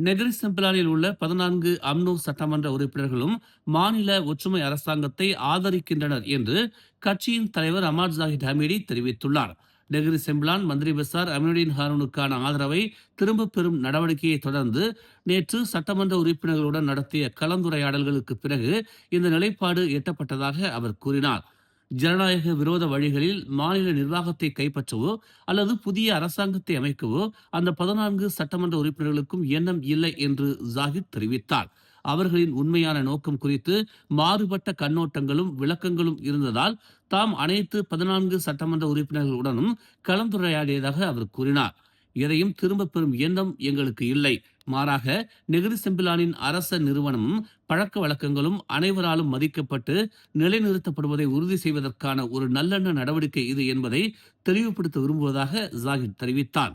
Negeri செம்பிலானில் உள்ள 14 UMNO சட்டமன்ற உறுப்பினர்களும் மாநில ஒற்றுமை அரசாங்கத்தை ஆதரிக்கின்றனர் என்று கட்சியின் தலைவர் அமாட் ஜாஹித் ஹமீடி தெரிவித்துள்ளார். நெகிரி செம்பிலான் மந்திரி பசார் அமினுddin ஹாரூனுக்கான ஆதரவை திரும்பப் பெறும் நடவடிக்கையை தொடர்ந்து நேற்று சட்டமன்ற உறுப்பினர்களுடன் நடத்திய கலந்துரையாடல்களுக்கு பிறகு இந்த நிலைப்பாடு எட்டப்பட்டதாக அவர் கூறினார். ஜனநாயக விரோத வழிகளில் மாநில நிர்வாகத்தை கைப்பற்றவோ அல்லது புதிய அரசாங்கத்தை அமைக்கவோ அந்த 14 சட்டமன்ற உறுப்பினர்களுக்கும் எண்ணம் இல்லை என்று ஜாகித் தெரிவித்தார். அவர்களின் உண்மையான நோக்கம் குறித்து மாறுபட்ட கண்ணோட்டங்களும் விளக்கங்களும் இருந்ததால் தாம் அனைத்து 14 சட்டமன்ற உறுப்பினர்களுடனும் கலந்துரையாடியதாக அவர் கூறினார். எதையும் திரும்பப் பெறும் எண்ணம் எங்களுக்கு இல்லை. மாறாக நெகிரி செம்பிலானின் அரச நிறுவனமும் பழக்க வழக்கங்களும் அனைவராலும் மதிக்கப்பட்டு நிலைநிறுத்தப்படுவதை உறுதி செய்வதற்கான ஒரு நல்லெண்ண நடவடிக்கை இது என்பதை தெளிவுபடுத்த விரும்புவதாக ஜாகித் தெரிவித்தார்.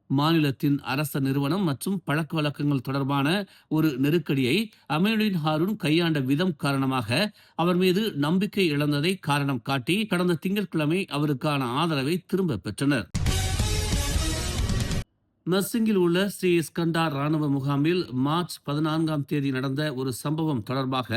மாநிலத்தின் அரச நிறுவனம் மற்றும் பழக்க வழக்கங்கள் தொடர்பான ஒரு நெருக்கடியை அமினுddin ஹாரூன் கையாண்ட விதம் காரணமாக அவர் மீது நம்பிக்கை இழந்ததை காரணம் காட்டி கடந்த திங்கட்கிழமை அவருக்கான ஆதரவை திரும்ப பெற்றனர். மெர்சிங்கில் உள்ள ஸ்ரீ இஸ்கண்டார் ராணுவ முகாமில் மார்ச் 14ஆம் தேதி நடந்த ஒரு சம்பவம் தொடர்பாக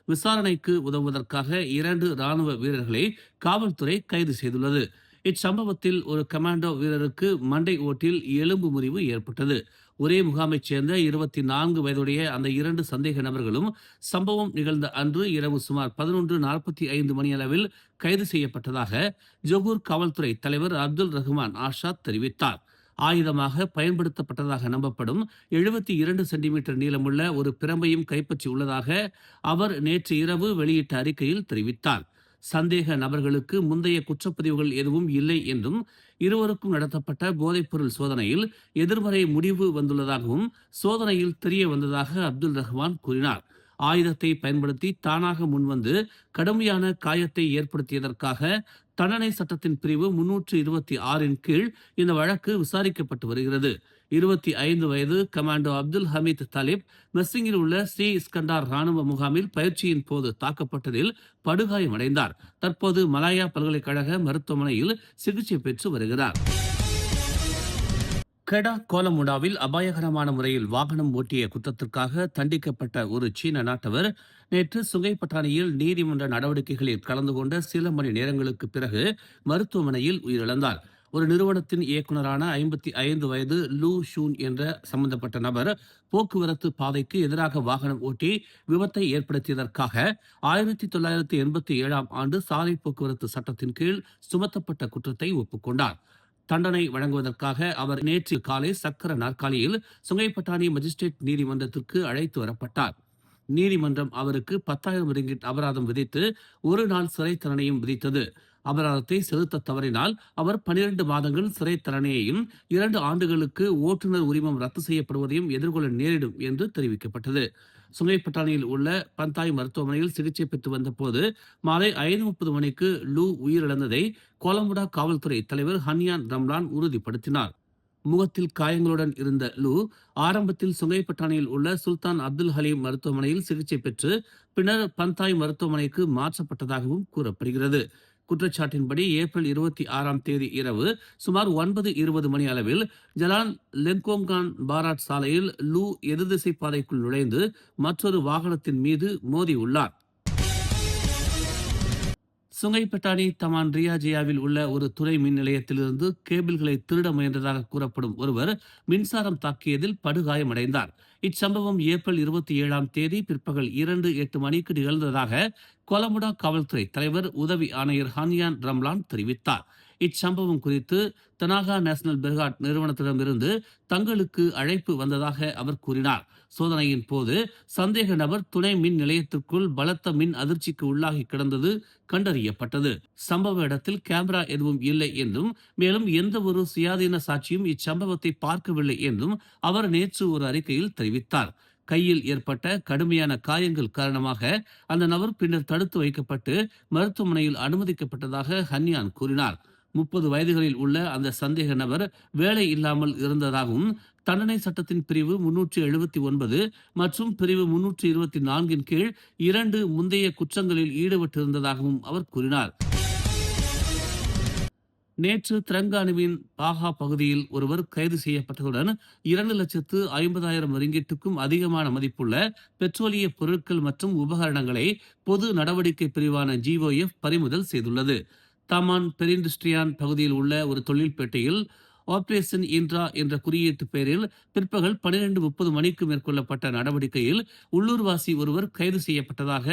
விசாரணைக்கு உதவுவதற்காக 2 ராணுவ வீரர்களை காவல்துறை கைது செய்துள்ளது. இச்சம்பவத்தில் ஒரு கமாண்டோ வீரருக்கு மண்டை ஓட்டில் எலும்பு முறிவு ஏற்பட்டது. ஒரே முகாமைச் சேர்ந்த 24 வயதுடைய அந்த 2 சந்தேக நபர்களும் சம்பவம் நிகழ்ந்த அன்று இரவு சுமார் 11:45 மணியளவில் கைது செய்யப்பட்டதாக ஜொகூர் காவல்துறை தலைவர் அப்துல் ரஹ்மான் ஆஷாத் தெரிவித்தார். ஆயுதமாக பயன்படுத்தப்பட்டதாக நம்பப்படும் 72 சென்டிமீட்டர் நீளமுள்ள ஒரு பிரம்பையும் கைப்பற்றி உள்ளதாக அவர் நேற்று இரவு வெளியிட்ட அறிக்கையில் தெரிவித்தார். சந்தேக நபர்களுக்கு முந்தைய குற்றப்பதிவுகள் எதுவும் இல்லை என்றும் இருவருக்கும் நடத்தப்பட்ட போதைப்பொருள் சோதனையில் எதிர்மறை முடிவு வந்துள்ளதாகவும் சோதனையில் தெரிய வந்ததாக அப்துல் ரஹ்மான் கூறினார். ஆயுதத்தை பயன்படுத்தி தானாக முன்வந்து கடுமையான காயத்தை ஏற்படுத்தியதற்காக தண்டனை சட்டத்தின் பிரிவு 326 கீழ் இந்த வழக்கு விசாரிக்கப்பட்டு வருகிறது. 25 வயது கமாண்டோ அப்துல் ஹமீத் தலிப் மெர்சிங்கில் உள்ள ஸ்ரீ இஸ்கண்டார் ராணுவ முகாமில் பயிற்சியின் போது தாக்கப்பட்டதில் படுகாயமடைந்தார். தற்போது மலாயா பல்கலைக்கழக மருத்துவமனையில் சிகிச்சை பெற்று வருகிறார். கெடா கோலமுடாவில் அபாயகரமான முறையில் வாகனம் ஓட்டிய குற்றத்திற்காக தண்டிக்கப்பட்ட ஒரு சீன நாட்டவர் நேற்று சுங்கைப்பட்டாணியில் நீதிமன்ற நடவடிக்கைகளில் கலந்து கொண்ட சில மணி நேரங்களுக்கு பிறகு மருத்துவமனையில் உயிரிழந்தார். ஒரு நிறுவனத்தின் இயக்குநரான 55 வயது லூ ஷூன் என்ற சம்பந்தப்பட்ட நபர் போக்குவரத்து பாதைக்கு எதிராக வாகனம் ஓட்டி விபத்தை ஏற்படுத்தியதற்காக 1987ஆம் ஆண்டு சாலை போக்குவரத்து சட்டத்தின் கீழ் சுமத்தப்பட்ட குற்றத்தை ஒப்புக்கொண்டார். தண்டனை வழங்குவதற்காக அவர் நேற்று காலை சக்கர நாற்காலியில் சுங்கைப்பட்டாணி மஜிஸ்ட்ரேட் நீதிமன்றத்திற்கு அழைத்து வரப்பட்டார். நீதிமன்றம் அவருக்கு 10,000 ரிங்கிட் அபராதம் விதித்து 1 நாள் சிறை தண்டனையும் விதித்தது. அபராதத்தை செலுத்த தவறினால் அவர் 12 மாதங்கள் சிறை தண்டனையையும் 2 ஆண்டுகளுக்கு ஓட்டுநர் உரிமம் ரத்து செய்யப்படுவதையும் எதிர்கொள்ள நேரிடும் என்று தெரிவிக்கப்பட்டது. சுங்கைப்பட்டாணியில் உள்ள பந்தாய் மருத்துவமனையில் சிகிச்சை பெற்று வந்த போது மாலை 5:30 மணிக்கு லூ உயிரிழந்ததை கோலமுடா காவல்துறை தலைவர் ஹன்யான் ரம்லான் உறுதிப்படுத்தினார். முகத்தில் காயங்களுடன் இருந்த லூ ஆரம்பத்தில் சுங்கைப்பட்டாணியில் உள்ள சுல்தான் அப்துல் ஹலீம் மருத்துவமனையில் சிகிச்சை பெற்று பின்னர் பந்தாய் மருத்துவமனைக்கு மாற்றப்பட்டதாகவும் கூறப்படுகிறது. குற்றச்சாட்டின்படி ஏப்ரல் 26ஆம் தேதி இரவு சுமார் 9:20 மணி அளவில் ஜலான் லெங்கோங்கான் பாராட் சாலையில் லூ எதிர்திசை பாதைக்குள் நுழைந்து மற்றொரு வாகனத்தின் மீது மோதியுள்ளார். சுங்கைப்பட்டாணி தமான் ரியாஜியாவில் உள்ள ஒரு துணை மின் நிலையத்திலிருந்து கேபிள்களை திருட முயன்றதாக கூறப்படும் ஒருவர் மின்சாரம் தாக்கியதில் படுகாயமடைந்தார். இச்சம்பவம் ஏப்ரல் 27ஆம் தேதி பிற்பகல் 2:08 மணிக்கு நிகழ்ந்ததாக கொலமுடா காவல்துறை தலைவர் உதவி ஆணையர் ஹன்யான் ரம்லான் தெரிவித்தார். இச்சம்பவம் குறித்து தனாகா நேஷனல் பிரிகாட் நிறுவனத்திடமிருந்து தங்களுக்கு அழைப்பு வந்ததாக அவர் கூறினார். சோதனையின் போது சந்தேக நபர் துணை மின் நிலையத்திற்குள் பலத்த மின் அதிர்ச்சிக்கு உள்ளாகி கிடந்தது கண்டறியப்பட்டது. சம்பவ இடத்தில் கேமரா எதுவும் இல்லை என்றும் மேலும் எந்த ஒரு சுயாதீன சாட்சியும் இச்சம்பவத்தை பார்க்கவில்லை என்றும் அவர் நேற்று ஒரு அறிக்கையில் தெரிவித்தார். கையில் ஏற்பட்ட கடுமையான காயங்கள் காரணமாக அந்த நபர் பின்னர் தடுத்து வைக்கப்பட்டு மருத்துவமனையில் அனுமதிக்கப்பட்டதாக ஹன்யான் கூறினார். 30 வயதுகளில் உள்ள அந்த சந்தேக நபர் வேலை இல்லாமல் இருந்ததாகவும் தண்டனை சட்டத்தின் பிரிவு 379 மற்றும் பிரிவு 324 கீழ் 2 முந்தைய குற்றங்களில் ஈடுபட்டிருந்ததாகவும் அவர் கூறினார். நேற்று திரங்கானுவின் பாகா பகுதியில் ஒருவர் கைது செய்யப்பட்டதுடன் 2,50,000 ரிங்கிட்டுக்கும் அதிகமான மதிப்புள்ள பெட்ரோலிய பொருட்கள் மற்றும் உபகரணங்களை பொது நடவடிக்கை பிரிவான ஜிஓஎஃப் பறிமுதல் செய்துள்ளது. தமான் பெரின்டிஸ்ட்ரியான் பகுதியில் உள்ள ஒரு தொழில்பேட்டையில் ஆபரேஷன் இன்ட்ரா என்ற குறியீட்டு பெயரில் பிற்பகல் 12:30 மணிக்கு மேற்கொள்ளப்பட்ட நடவடிக்கையில் உள்ளூர்வாசி ஒருவர் கைது செய்யப்பட்டதாக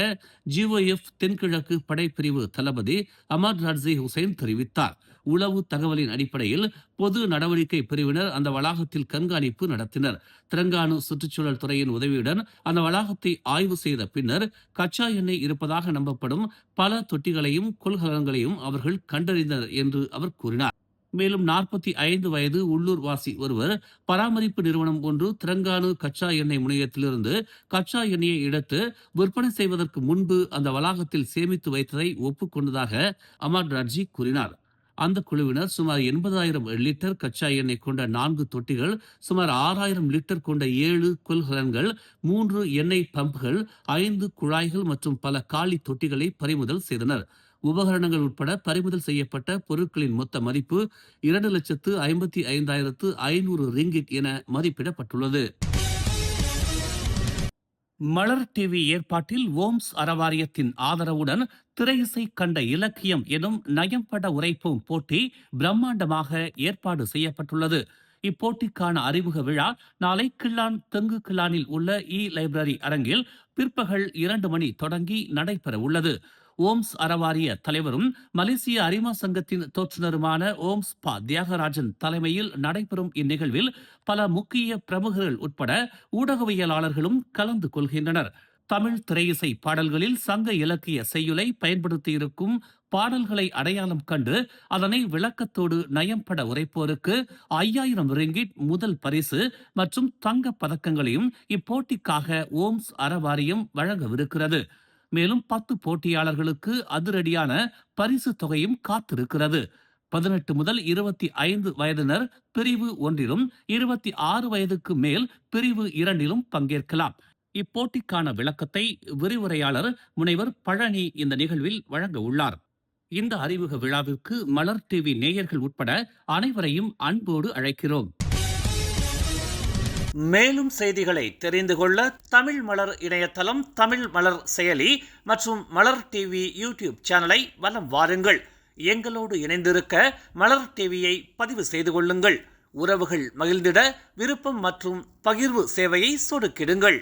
ஜிஓஎஃப் தென்கிழக்கு படைப்பிரிவு தளபதி அமர் ராட்ஸி ஹுசைன் தெரிவித்தார். உளவு தகவலின் அடிப்படையில் பொது நடவடிக்கை பிரிவினர் அந்த வளாகத்தில் கண்காணிப்பு நடத்தினர். திரங்கானு சுற்றுச்சூழல் துறையின் உதவியுடன் அந்த வளாகத்தை ஆய்வு செய்த பின்னர் கச்சா எண்ணெய் இருப்பதாக நம்பப்படும் பல தொட்டிகளையும் கொள்கலன்களையும் அவர்கள் கண்டறிந்தனர் என்று அவர் கூறினார். மேலும் 45 வயது உள்ளூர்வாசி ஒருவர் பராமரிப்பு நிறுவனம் ஒன்று திரங்கானு கச்சா எண்ணெய் முனையத்திலிருந்து கச்சா எண்ணெயை எடுத்து விற்பனை செய்வதற்கு முன்பு அந்த வளாகத்தில் சேமித்து வைத்ததை ஒப்புக்கொண்டதாக அமர் ராட்ஜி கூறினார். அந்த குழுவினர் சுமார் 80,000 லிட்டர் கச்சா எண்ணெய் கொண்ட 4 தொட்டிகள், சுமார் 6,000 லிட்டர் கொண்ட 7 கொள்கலன்கள், 3 எண்ணெய் பம்புகள், 5 குழாய்கள் மற்றும் பல காலி தொட்டிகளை பறிமுதல் செய்தனர். உபகரணங்கள் உட்பட பறிமுதல் செய்யப்பட்ட பொருட்களின் மொத்த மதிப்பு 2,55,500 ரிங்கிட் என மதிப்பிடப்பட்டுள்ளது. மலர் டிவி ஏற்பாட்டில் ஓம்ஸ் அறவாரியத்தின் ஆதரவுடன் திரையிசை கண்ட இலக்கியம் எனும் நயம்பட உரைப்போம் போட்டி பிரம்மாண்டமாக ஏற்பாடு செய்யப்பட்டுள்ளது. இப்போட்டிக்கான அறிமுக விழா நாளை கிள்ளான் தெங்கு கிள்ளானில் உள்ள லைப்ரரி அரங்கில் பிற்பகல் 2 மணி தொடங்கி நடைபெற உள்ளது. ஓம்ஸ் அறவாரிய தலைவரும் மலேசிய அரிமா சங்கத்தின் தோற்றுநருமான ஓம்ஸ் பா தியாகராஜன் தலைமையில் நடைபெறும் இந்நிகழ்வில் பல முக்கிய பிரமுகர்கள் உட்பட ஊடகவியலாளர்களும் கலந்து கொள்கின்றனர். தமிழ் திரையிசை பாடல்களில் சங்க இலக்கிய செய்யுளை பயன்படுத்தியிருக்கும் பாடல்களை அடையாளம் கண்டு அதனை விளக்கத்தோடு நயம்பட உரைப்போருக்கு 5,000 ரிங்கிட் முதல் பரிசு மற்றும் தங்க பதக்கங்களையும் இப்போட்டிக்காக ஓம்ஸ் அறவாரியம் வழங்கவிருக்கிறது. மேலும் 10 போட்டியாளர்களுக்கு அதிரடியான பரிசு தொகையும் காத்திருக்கிறது. 18 முதல் 25 வயதினர் பிரிவு 1லும் 26 வயதுக்கு மேல் பிரிவு 2லும் பங்கேற்கலாம். இப்போட்டிக்கான விளக்கத்தை விரிவுரையாளர் முனைவர் பழனி இந்த நிகழ்வில் வழங்க உள்ளார். இந்த அறிமுக விழாவிற்கு மலர் டிவி நேயர்கள் உட்பட அனைவரையும் அன்போடு அழைக்கிறோம். மேலும் செய்திகளை தெரிந்து கொள்ள தமிழ் மலர் இணையதளம், தமிழ் மலர் செயலி மற்றும் மலர் டிவி யூடியூப் சேனலை வலம் வாருங்கள். எங்களோடு இணைந்திருக்க மலர் டிவியை பதிவு செய்து கொள்ளுங்கள். உறவுகள் மகிழ்ந்திட விருப்பம் மற்றும் பகிர்வு சேவையை சொடுக்கிடுங்கள்.